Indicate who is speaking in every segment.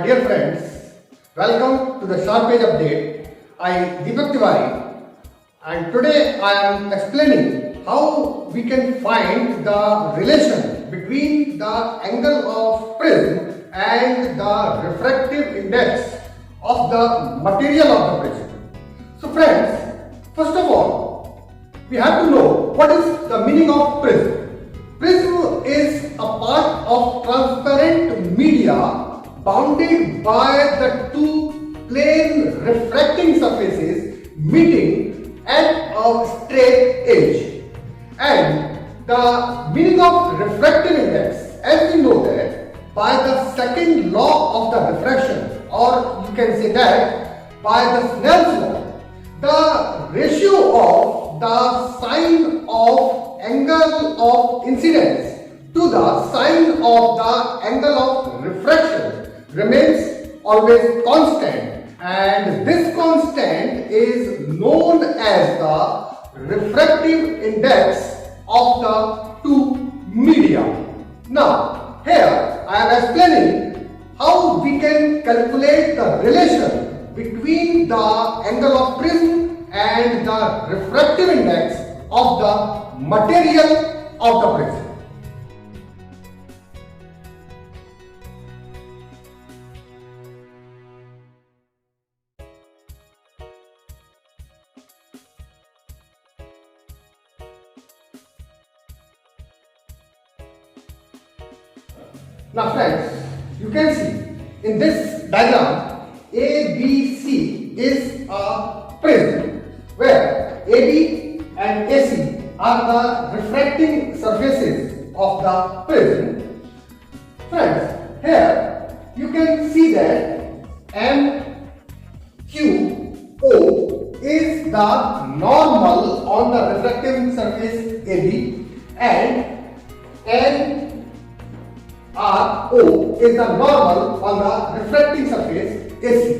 Speaker 1: dear friends, welcome to the Sharp Page Update. I Deepak Tiwari, and today I am explaining how we can find the relation between the angle of prism and the refractive index of the material of the prism. So friends, first of all, we have to know what is the meaning of prism. Prism is a part of transparent media bounded by the two plane refracting surfaces meeting at a straight edge. And the meaning of refractive index, as we know that by the second law of the refraction, or you can say that by the Snell's law, the ratio of the sine of angle of incidence to the sine of the angle of refraction remains always constant, and this constant is known as the refractive index of the two media. Now here I am explaining how we can calculate the relation between the angle of prism and the refractive index of the material of the prism. Now friends, you can see in this diagram ABC is a prism where AB and AC are the refracting surfaces of the prism. Friends, here you can see that MQO is the normal on the refracting surface AB and NRO is the normal on the refracting surface AC.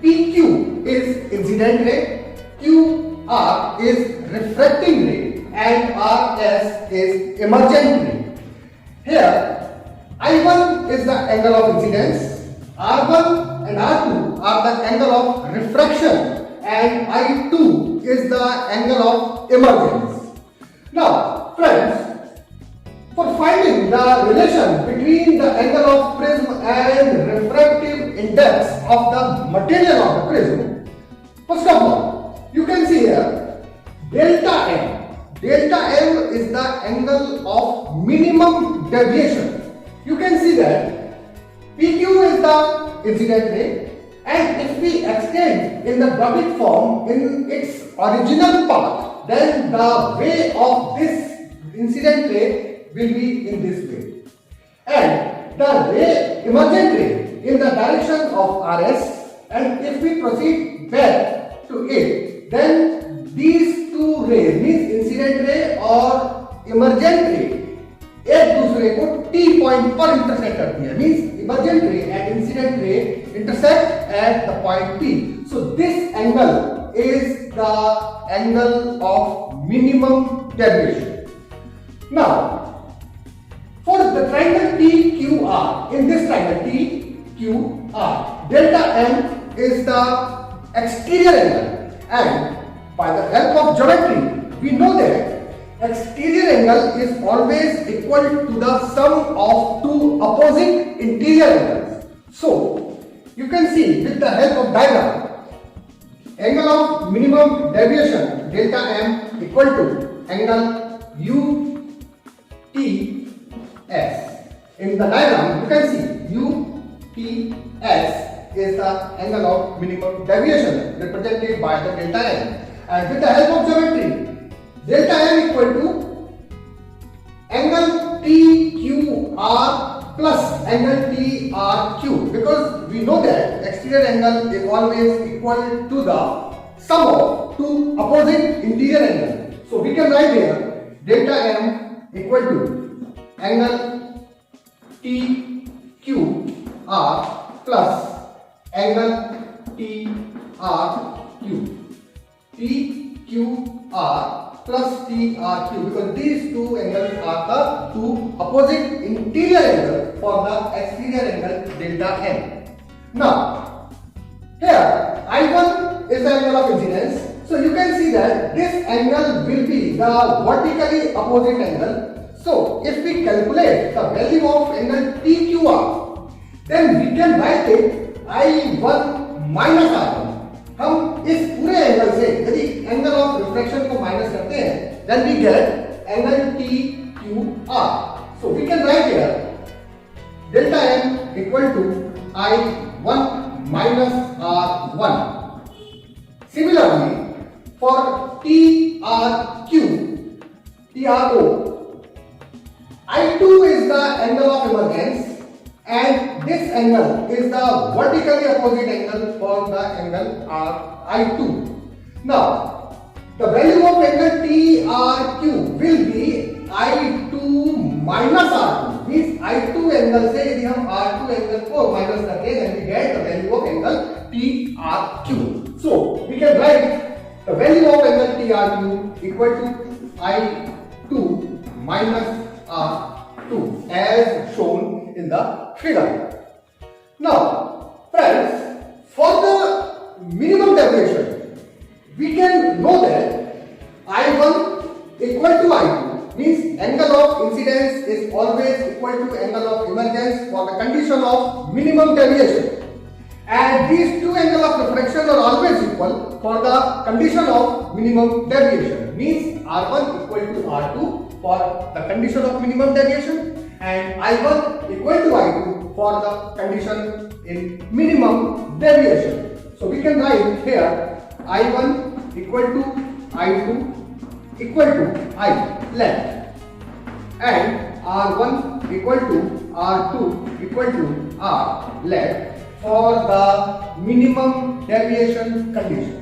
Speaker 1: PQ is incident ray, QR is refracting ray, and RS is emergent ray. Here, I1 is the angle of incidence, R1 and R2 are the angle of refraction, and I2 is the angle of emergence. Now, friends, for finding the relation between the angle of prism and refractive index of the material of the prism, first of all, you can see here delta M. Delta M is the angle of minimum deviation. You can see that PQ is the incident ray, and if we extend in the gravitic form in its original path, then the way of this incident ray will be in this way, and the ray emergent ray in the direction of RS, and if we proceed back to it, then these two rays means incident ray और emergent ray एक दूसरे को T point पर intersect करती है, means emergent ray and incident ray intersect at the point P. So this angle is the angle of minimum deviation. Now for the triangle TQR, in this triangle TQR, delta M is the exterior angle, and by the help of geometry, we know that exterior angle is always equal to the sum of two opposite interior angles. So you can see with the help of diagram, angle of minimum deviation delta M equal to angle UT S. In the diagram, you can see UTS is the angle of minimum deviation represented by the delta M, and with the help of geometry, delta M equal to angle TQR plus angle TRQ, because we know that exterior angle is always equal to the sum of two opposite interior angles. So we can write here delta M equal to angle TQR plus angle TRQ. TQR plus TRQ, because these two angles are the two opposite interior angles for the exterior angle delta M. Now, here I1 is the angle of incidence. So you can see that this angle will be the vertically opposite angle. So if we calculate the value of angle TQR, then we can write it I1 minus R1. हम इस पूरे angle से यदि angle of refraction को minus करते हैं, then we get angle TQR. So we can write here delta M equal to I1 minus R1. Similarly, for TRO, I2 is the angle of emergence and this angle is the vertically opposite angle for the angle I2. Now, the value of angle TRQ will be I2 minus R2. Means I2 angle से यदि हम R2 angle को minus करते हैं, then we get the value of angle TRQ. So we can write the value of angle TRQ equal to I2 minus R2 as shown in the figure. Now, friends, for the minimum deviation, we can know that I1 equal to I2 means angle of incidence is always equal to angle of emergence for the condition of minimum deviation. And these two angles of refraction are always equal for the condition of minimum deviation. Means R1 equal to R2 for the condition of minimum deviation and I1 equal to I2 for the condition in minimum deviation. So we can write here I1 equal to I2 equal to I left and R1 equal to R2 equal to R left for the minimum deviation condition.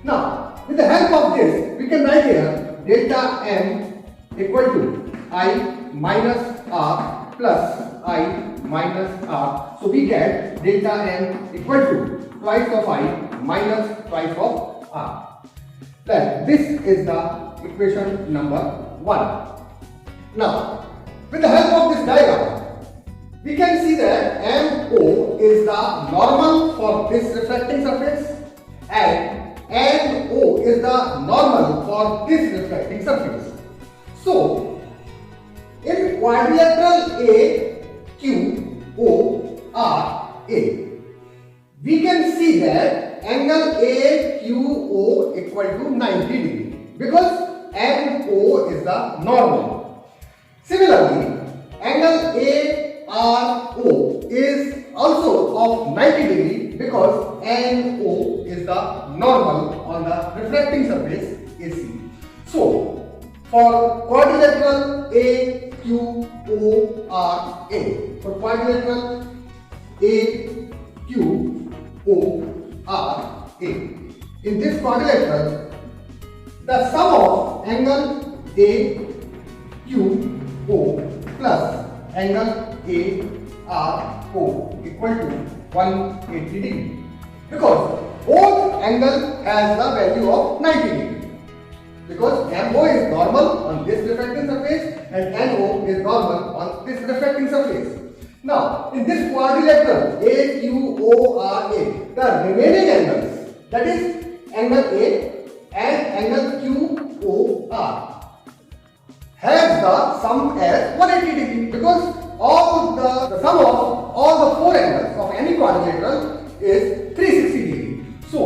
Speaker 1: Now, with the help of this, we can write here delta M equal to I minus R plus I minus R. So we get delta M equal to twice of I minus twice of R. Then this is the equation number 1. Now, with the help of this diagram, we can see that MO is the normal for this reflecting surface and NO is the normal for this reflecting surface. So, in quadrilateral AQORA, we can see that angle AQO equal to 90 degree because MO is the normal. Similarly, angle ARO is also of 90 degree because NO is the normal on the reflecting surface AC. So, for quadrilateral AQORA, for quadrilateral AQORA, in this quadrilateral, the sum of angle AQO plus angle ARO equal to 180 degree because both angle has the value of 90 degree because MO is normal on this reflecting surface and NO is normal on this reflecting surface. Now, in this quadrilateral AQORA, the remaining angles, that is angle A and angle QOR, has the sum as 180 degree because all the sum of all the four angles of any quadrilateral is 360 degree. So,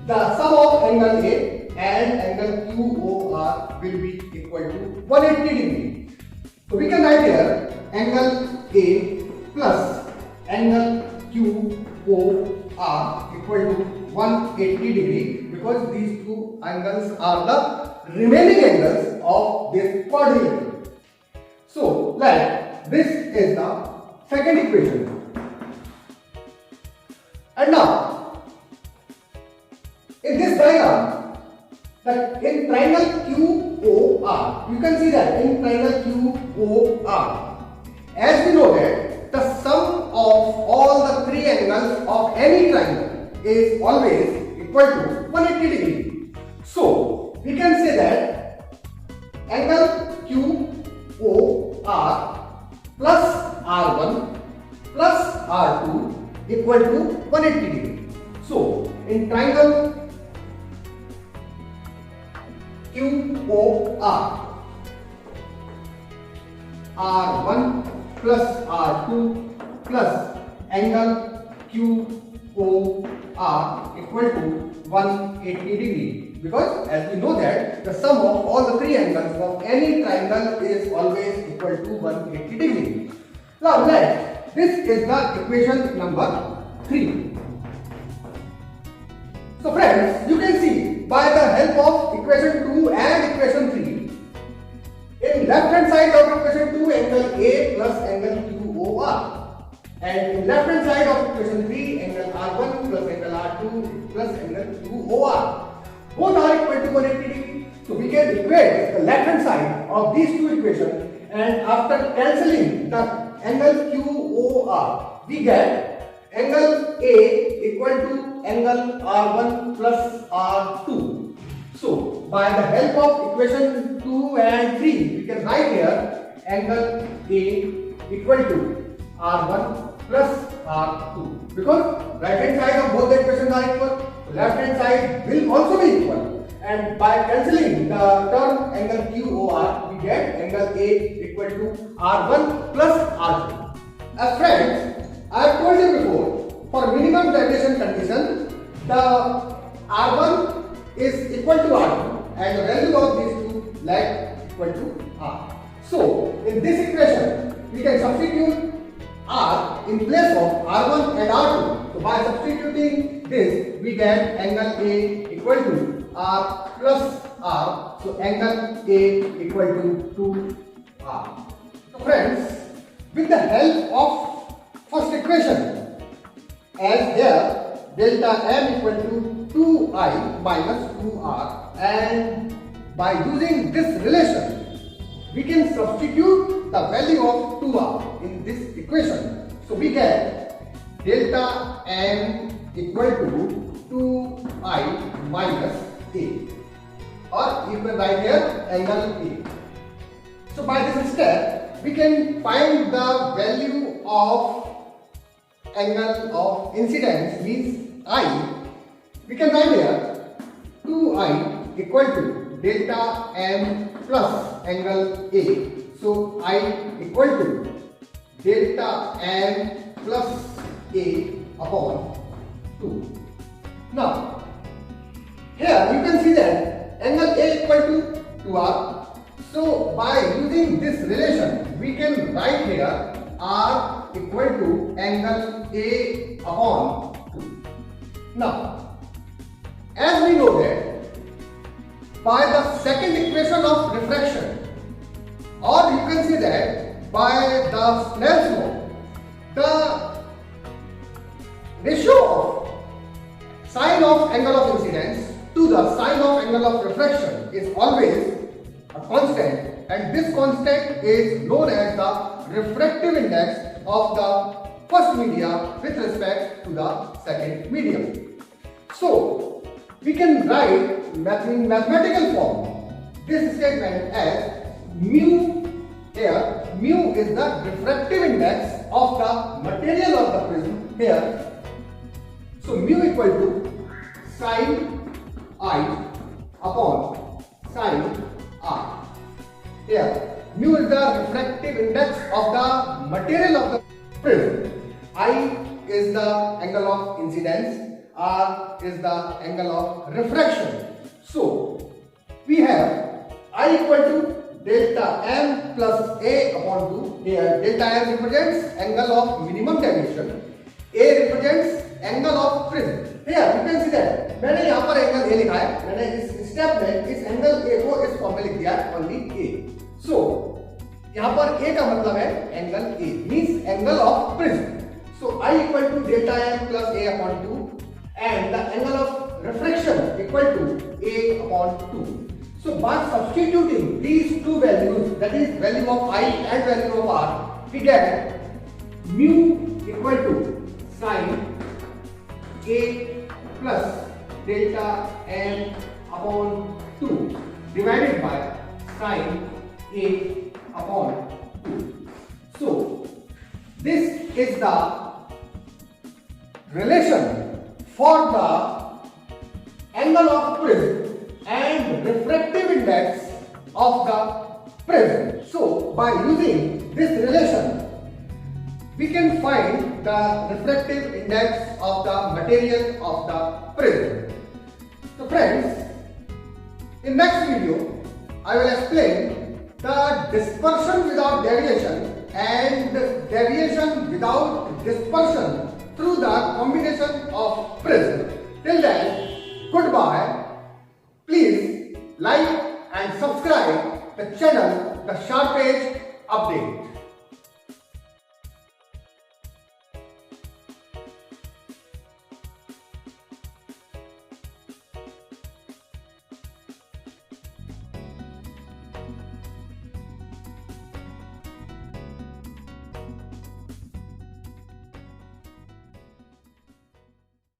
Speaker 1: the sum of angle A and angle QOR will be equal to 180 degree. So, we can write here angle A plus angle QOR equal to 180 degree because these two angles are the remaining angles of this quadrilateral. So, like this is the second equation. And now, in this diagram, that in triangle QOR, you can see that in triangle QOR, as we know that the sum of all the three angles of any triangle is always equal to 180 degree. So, we can say that angle QOR plus R1 plus R2 equal to 180 degree. So in triangle QOR, R1 plus R2 plus angle QOR equal to 180 degree, because as we know that the sum of all the three angles of any triangle is always equal to 180 degree. Now this is the equation number 3. So friends, you can see by the help of equation 2 and equation 3, in left hand side of equation 2 angle A plus angle QOR, and in left hand side of equation 3 angle R1 plus angle R2 plus angle QOR, both are equal to 180 degree. So we can equate the left hand side of these two equations, and after cancelling the angle QOR, we get angle A equal to angle R1 plus R2. So by the help of equation 2 and 3, we can write here angle A equal to R1 plus R2, because right hand side of both the equations are equal, left hand side will also be equal, and by cancelling the term angle QOR, we get angle A equal to R1 plus R2. As friends, I have told you before, for minimum deviation condition, the R1 is equal to R2 and the value of these two like equal to R. So in this equation, we can substitute R in place of R1 and R2. So by substituting this, we get angle A equal to R plus R. So angle A equal to 2R. So friends, with the help of first equation, as here delta M equal to 2I minus 2R, and by using this relation, we can substitute the value of 2R in this equation. So we get delta M equal to 2I minus A, or you can write here angle A. So by this step, we can find the value of angle of incidence, means I. We can write here 2I equal to delta M plus angle A. So I equal to delta M plus A upon 2. Now, here you can see that angle A equal to 2R. So by using this relation, we can write here R equal to angle A upon 2. Now, as we know that by the second equation of refraction, or you can say that by the Snell's law, the ratio of sine of angle of incidence to the sine of angle of refraction is always a constant, and this constant is known as the refractive index of the first media with respect to the second medium. So we can write in mathematical form this statement as mu. Here mu is the refractive index of the material of the prism here. So mu equal to sine I upon sine R. Here mu is the refractive index of the material of the prism. I is the angle of incidence, R is the angle of refraction. So we have I equal to delta M plus A upon 2. Here delta M represents angle of minimum deviation, A represents angle of prism. Here you can see that मैंने यहाँ पर angle A लिखा है, मैंने इस step में इस angle A को इस फॉर्म में लिख दिया ओनली A. So यहाँ पर A का मतलब है angle A means angle of prism. So I equal to delta M plus A upon 2 and the angle of refraction equal to A upon 2. So by substituting these two values, that is value of I and value of R, we get mu equal to sine A plus delta M upon 2 divided by sine A upon 2. So, this is the relation for the angle of prism and refractive index of the prism. So, by using this relation, we can find the refractive index of the material of the prism. So friends, in next video, I will explain the dispersion without deviation and deviation without dispersion through the combination of prism. Till then, goodbye. Please like and subscribe the channel The Sharp Edge Update.